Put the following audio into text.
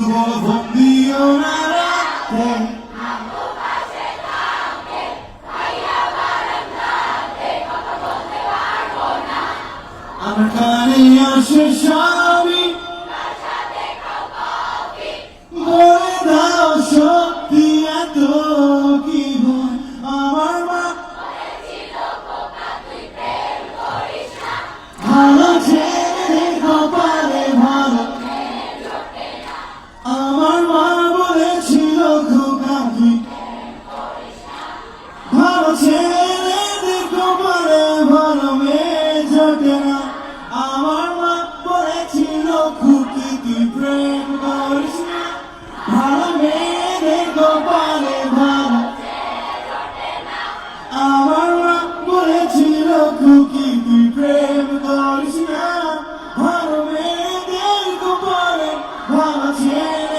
বলো ফোন দিও না রাতে আমার কানে আসে স্বামী বলে দাও সত্যি এত কি ভয় আমার মা ভালো ছেলে কপালে ভালো আমার মা বলেছিল খোকা তুই ভালো ছেলেদের কপালে ভালো মেয়ে জোটে না আমার মা বলেছিল খুকি তুই প্রেম করিস না ভালো মেয়েদের কপালে ভালো আমার মা বলেছিল খুকি তুই প্রেম করিস না ভালো মেয়েদের কপালে ভালো ছেলে